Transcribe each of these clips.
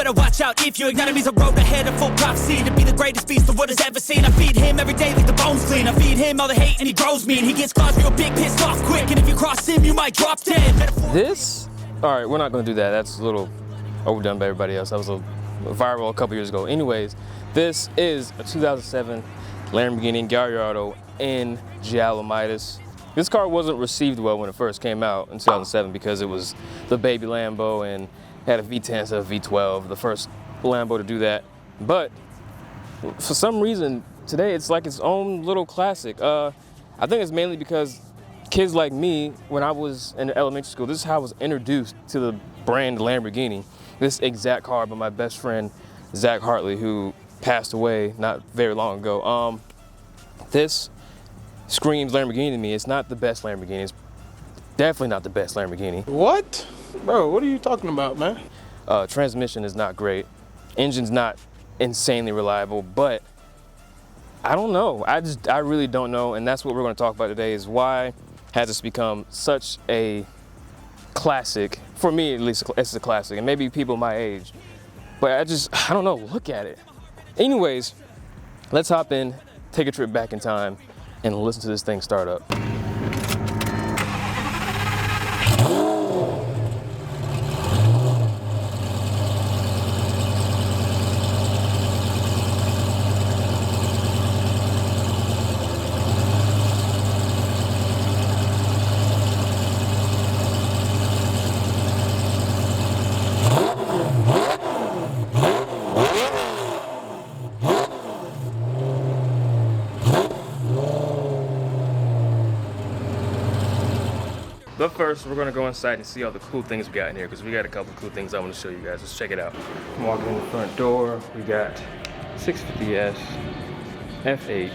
better watch out if your enemy's a road ahead of full prophecy to be the greatest beast the world has ever seen. I feed him every day like the bones clean. I feed him all the hate and he grows me, and he gets claws real big, pissed off quick, and if you cross him you might drop dead. This, all right, we're not gonna do that. That's a little overdone by everybody else. That was a viral a couple years ago. Anyways, this is a 2007 Lamborghini Gallardo in Giallo Midas. This car wasn't received well when it first came out in 2007 because it was the baby Lambo and had a V10 instead of V12, the first Lambo to do that. But for some reason, today it's like its own little classic. I think it's mainly because kids like me, when I was in elementary school, this is how I was introduced to the brand Lamborghini. This exact car by my best friend, Zach Hartley, who passed away not very long ago. This screams Lamborghini to me. It's not the best Lamborghini. It's definitely not the best Lamborghini. What? Bro, what are you talking about, man? Transmission is not great. Engine's not insanely reliable, but I don't know. I really don't know, and that's what we're gonna talk about today, is why has this become such a classic? For me, at least, it's a classic, and maybe people my age, but I don't know, look at it. Anyways, let's hop in, take a trip back in time, and listen to this thing start up. But first, we're gonna go inside and see all the cool things we got in here, because we got a couple cool things I want to show you guys. Let's check it out. Walking in the front door, we got 650S, F8,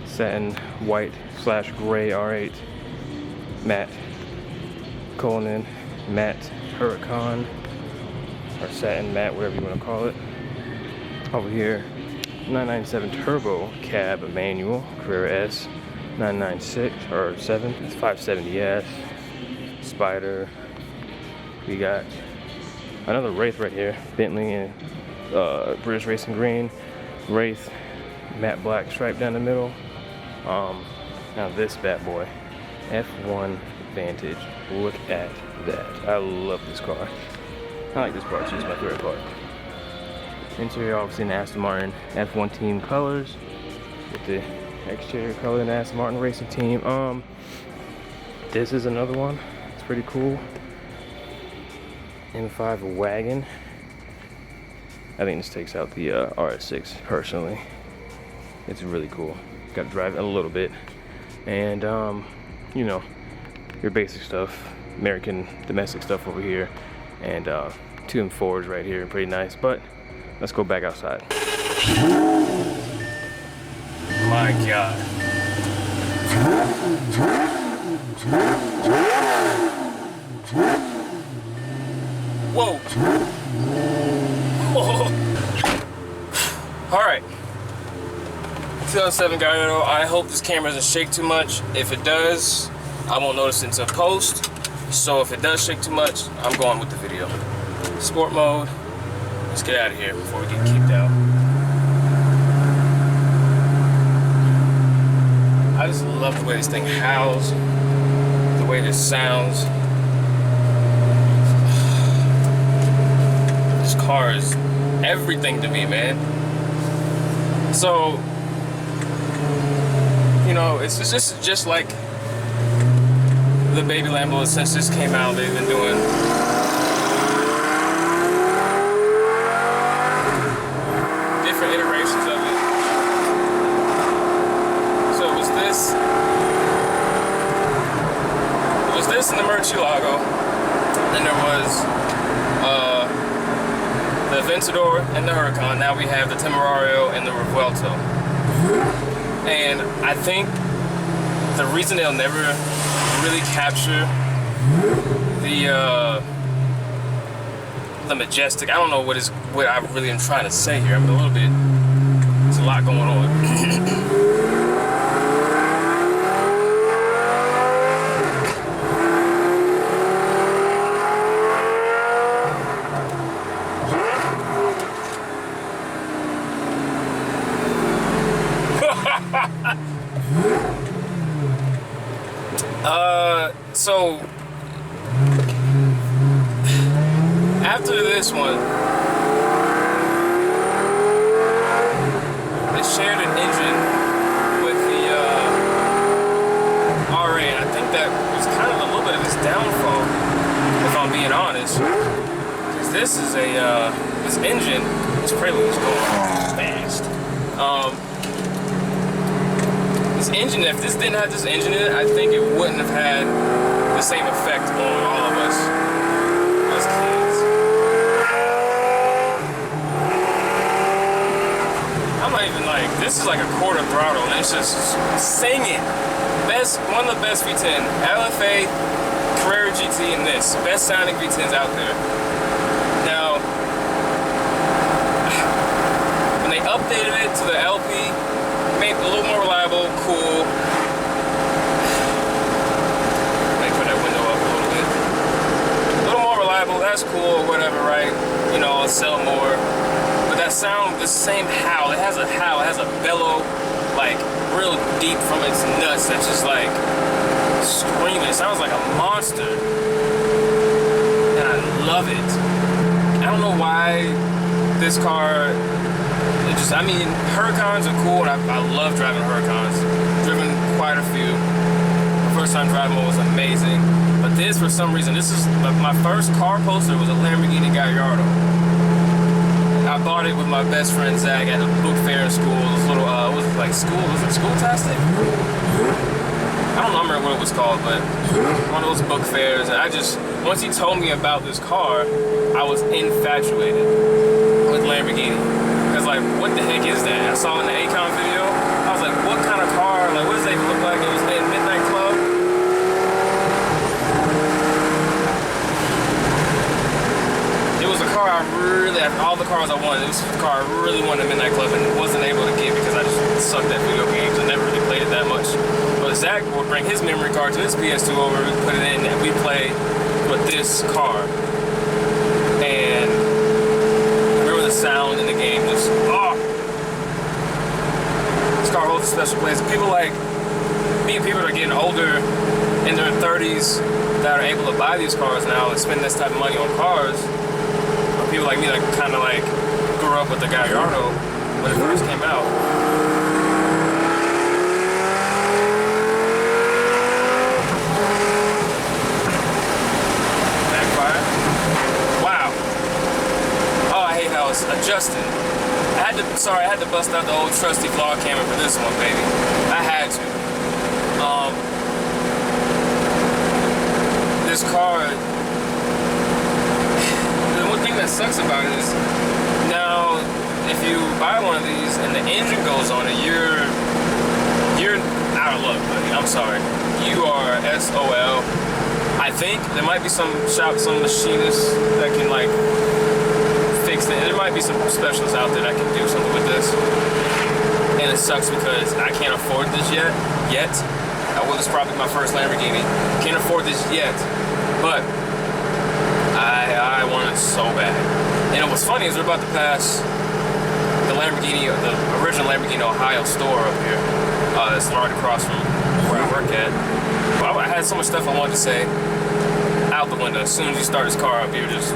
satin white / gray R8, matte Cullinan, matte Huracan, or satin matte, whatever you want to call it. Over here, 997 Turbo Cab Manual, Carrera S, 996 or 7, it's 570S. Spider. We got another Wraith right here, Bentley and British Racing Green, Wraith, matte black stripe down the middle. Now this bad boy, F1 Vantage. Look at that. I love this car. I like this part too, it's my favorite part. Interior obviously in Aston Martin F1 team colors with the exterior color in the Aston Martin racing team. This is another one. It's pretty cool. M5 wagon. I think this takes out the RS6 personally. It's really cool. Got to drive it a little bit, and you know, your basic stuff, American domestic stuff over here, and 2 M4s right here, pretty nice. But let's go back outside. My God. Whoa. All right. 2007 Gallardo. I hope this camera doesn't shake too much. If it does, I won't notice it until post. So if it does shake too much, I'm going with the video. Sport mode. Let's get out of here before we get kicked out. I just love the way this thing howls, the way this sounds. This car is everything to me, man. So, you know, it's just like the baby Lambo since this came out. They've been doing different iterations of it. So it was this and the Murcielago. Then there was the Aventador and the Huracan. Now we have the Temerario and the Revuelto. And I think the reason they'll never really capture the majestic, I don't know what I really am trying to say here. I'm a little bit, there's a lot going on. So after this one, they shared an engine with the RA, and I think that was kind of a little bit of his downfall, if I'm being honest. Because this is this engine, this Prelude is going fast. This engine, if this didn't have this engine in it, I think it wouldn't have had the same effect on all of us as kids. I'm not even like, this is like a quarter throttle and it's just singing. One of the best V10, LFA, Carrera GT, and this. Best sounding V10s out there. Now, when they updated it to the LP, made it a little more reliable, cool. Let me put that window up a little bit. A little more reliable, that's cool or whatever, right? You know, I'll sell more. But that sound, the same howl, it has a howl, it has a bellow, like real deep from its nuts that's just like screaming. It sounds like a monster. And I love it. I don't know why this car, I mean, Huracans are cool, and I love driving Huracans. Driven quite a few. The first time driving one was amazing. But this, for some reason, this is my first car poster was a Lamborghini Gallardo. I bought it with my best friend Zach at a book fair in school. This little, was it like school? Was it school-tastic? I don't remember what it was called, but one of those book fairs. And once he told me about this car, I was infatuated with Lamborghini. Because, like, what the heck is that? I saw in the Akon video, I was like, what kind of car? Like, what does that even look like? It was in Midnight Club. It was a car I really, after all the cars I wanted, it was the car I really wanted in Midnight Club and wasn't able to get because I just sucked at video games and never really played it that much. But Zach would bring his memory card to his PS2 over, we put it in, and we play with this car. And the sound in the game just, this car holds a special place. People like me and people that are getting older in their 30s that are able to buy these cars now and spend this type of money on cars, or people like me that kind of like grew up with the Gallardo when it first came out. Adjusted. I had to bust out the old trusty vlog camera for this one, baby. I had to. This car, the one thing that sucks about it is, now, if you buy one of these and the engine goes on it, you're out of luck, buddy. I'm sorry. You are SOL. I think there might be some machinists that can, like, there might be some specialists out there that can do something with this, and it sucks because I can't afford this yet. Well, this is probably my first Lamborghini. Can't afford this yet, but I want it so bad. And what's funny is we're about to pass the Lamborghini, the original Lamborghini Ohio store up here. It's right across from where I work at. I had so much stuff I wanted to say out the window. As soon as you start this car up here, just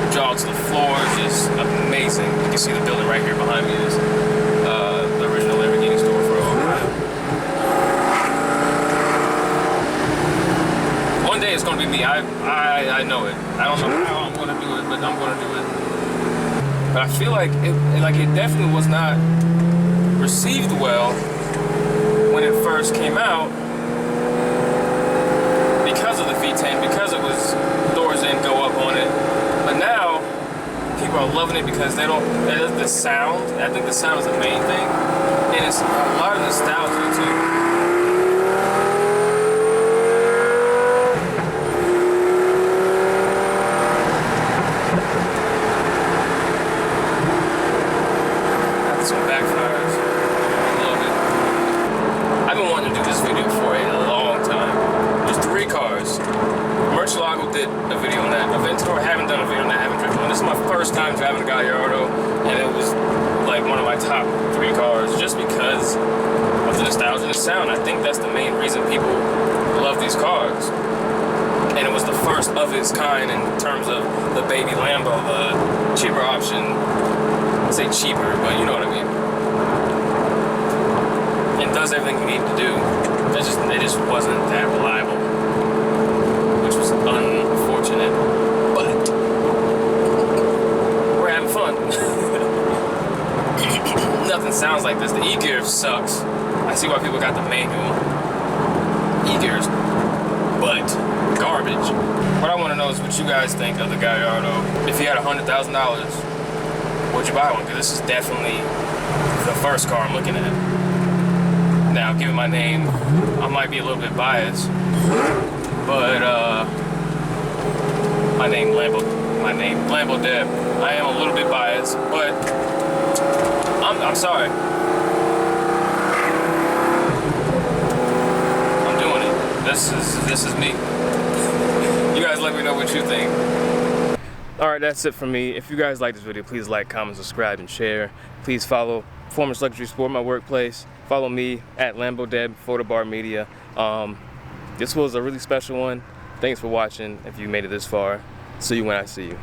jaw to the floor, just amazing. You can see the building right here behind me is the original Lamborghini store for Ohio. One day it's gonna be me. I know it. I don't know how I'm gonna do it, but I'm gonna do it. But I feel like it definitely was not received well when it first came out because of the V10, because it was doors didn't go up on it. But now, people are loving it because the sound, I think the sound is the main thing, and it's a lot of nostalgia too. Got some backfires, I love it. I've been wanting to do this video for a long time. There's 3 cars. Murcielago did a video on that. Aventor, haven't done a video on that, haven't driven one. This is my first time driving a Gallardo, and it was like one of my top 3 cars just because of the nostalgia and the sound. I think that's the main reason people love these cars. and it was the first of its kind in terms of the baby Lambo, the cheaper option. I say cheaper, but you know what I mean. It does everything you need to do. It just wasn't that reliable, which was unfortunate. But we're having fun. Nothing sounds like this. The E-gear sucks. I see why people got the manual E-gears, but garbage. What I want to know is what you guys think of the Gallardo. If you had $100,000, would you buy one? Because this is definitely the first car I'm looking at. Now, given my name, I might be a little bit biased, but my name LamboDEB. I am a little bit biased, but I'm sorry. I'm doing it. This is me. You guys let me know what you think. Alright, that's it for me. If you guys like this video, please like, comment, subscribe, and share. Please follow Performance Luxury Sport, my workplace. Follow me at LamboDEB, Photobar Media. This was a really special one. Thanks for watching if you made it this far. See you when I see you.